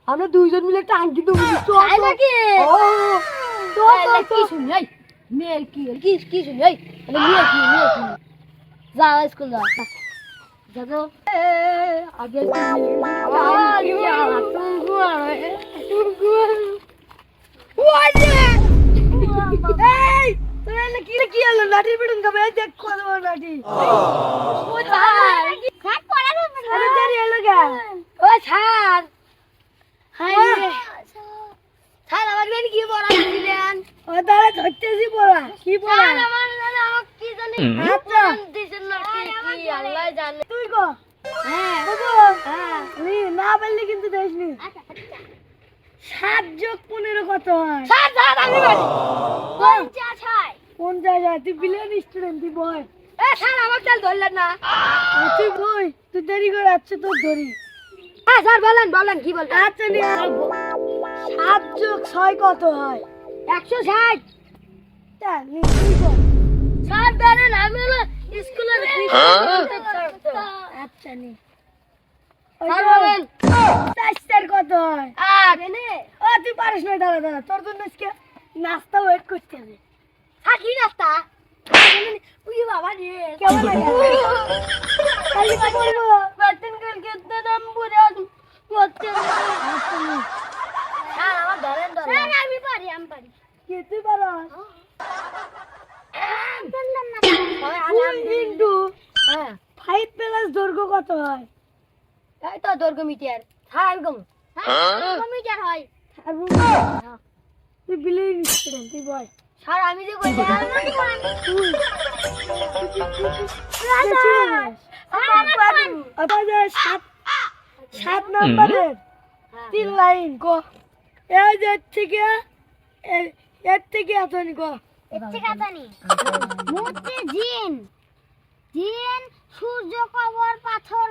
আমরা দুইজন মিলে একটা আংটি দেবো মেয়ের কি কি শুনি মেয়ে কি যাও স্কুল যাও আগে কি হলো লাঠি পিটুন খাবে দেখো লাঠি কি পড়া দিলেন ও দাঁড়া ধরতেছি পড়া কি পড়া কি জানি আল্লাহ জানে তুই গো হ্যাঁ তুই না বললি কিন্তু দেশনি 7 যোগ 15 কত হয় 7 আমি বলি 50 হয় 50 হয় তুই বিলিয়ন স্টুডেন্ট তুই বল স্যার আমার চাল ধরলেন না তুই বই তুই দেরি করে আসছে তোর ধরি হ্যাঁ স্যার বলেন কি বলবেন আচ্ছা 7 যোগ 6 কত হয় 160 তা নি তুই বল স্যার জানেন আমি স্কুলে আচ্ছা নি স্যার বলেন 4 কত হয় 8 এনে ও তুই পারিস না দাঁড়া তোর জন্য আজকে নাস্তা ওয়েট করতে হবে কি নাস্তা উই বাবা রে কেমন লাগে কালি কি বলবো বাতন করকে দাম পুরো হচ্ছে স্যার আমার ধরেন স্যার আমি পারি কি তুই পারো ইনটু 5 প্লাস দৈর্ঘ্য কত হয় এই তো দৈর্ঘ্য মিটার হ্যাঁ এরকম মিটার হয় তুই বিলিয়ন স্টুডেন্ট তুই বল স্যার আমি যে কইছি 7 নম্বরের 3 লাইন গো এই যে থেকে এর থেকে আতনি গো এর থেকে আতনি মূর্তি জিন সূর্য কবর পাথর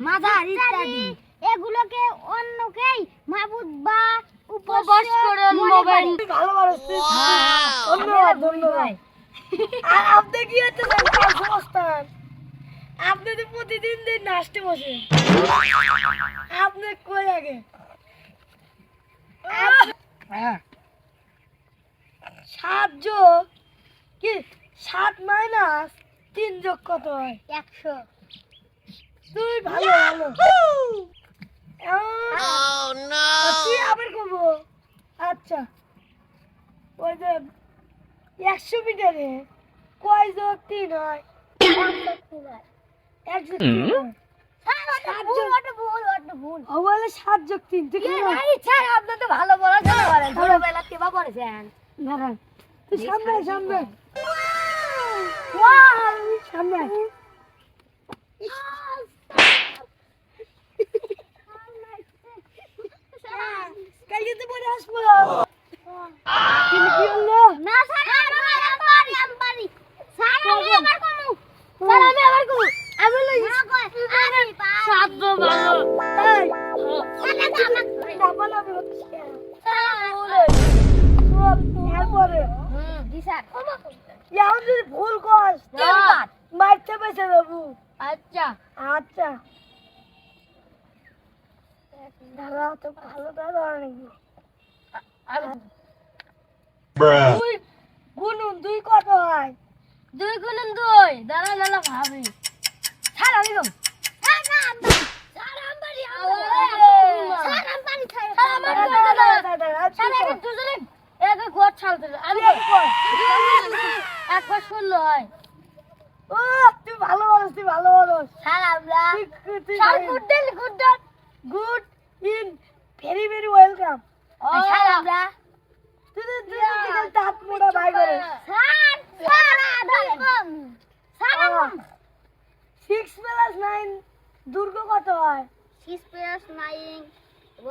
মাজার ইত্যাদি এগুলোকে অন্যকেই মাবুদ বা উপবাস করেন মোবাইল ভালো ধন্যবাদ আর আপনি কি হচ্ছে সমস্যান আপনি তো প্রতিদিন দিন নাচতে বসে আপনি কই আগে 7 যোগ কি 7 মাইনাস 3 যোগ কত হয় 100 তুই ভালো তুই আবার করবো আচ্ছা ওই যে 100 মিটারে কয় যোগ 3 হয় 7 যোগ 3 তুই আপনি তো ভালো বলা ছোটবেলা কেবা করেছেন তুই সামনে কালকে তো পরে আসবো কি হলো না স্যার আমি পারি স্যার আমি আবার করব আমি লই না কই আমি সাধ্য ভালো তাই না বলা হচ্ছে এরপরে জি স্যার ইয়াও যদি ভুল কস মারতে বসে বাবু আচ্ছা দাঁড়া তো ভালো দাঁড়া নাকি গুনুন 2 কত হয় 2 গুনুন 2 দাঁড়া ভাবি ছাড় আমি গো দুজনে এক ঘর ছাড়তে আমি একবার শুনলো হয় ও তুই ভালো বলস স্যার আমরা good in very very welcome sir আমরা তুই দাঁত মোড়া ভাই করে স্যার 9 দুর্গ কত হয়? 6 + 9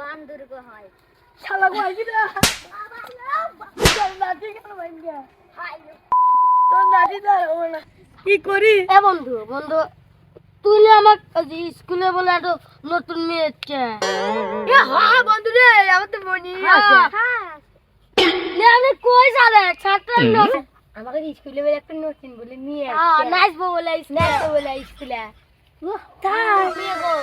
1 দুর্গ হয়। শালা কই কি না তোর নাতি কেন ভাঙ্গা তোর নাতি দা কি করি এ বন্ধু বন্ধু তুই না আমার স্কুলে বলে একটা নতুন মেয়ে এসছে। এ হ্যাঁ বন্ধু রে আমার তো মনি আছে না আমি কই যাবে ছাত্র আমাদের স্কুলে বলে একটা নতুন বলে নিয়ে নাচবো বলে নাচবো বলে স্কুলে তাই মেয়ে গো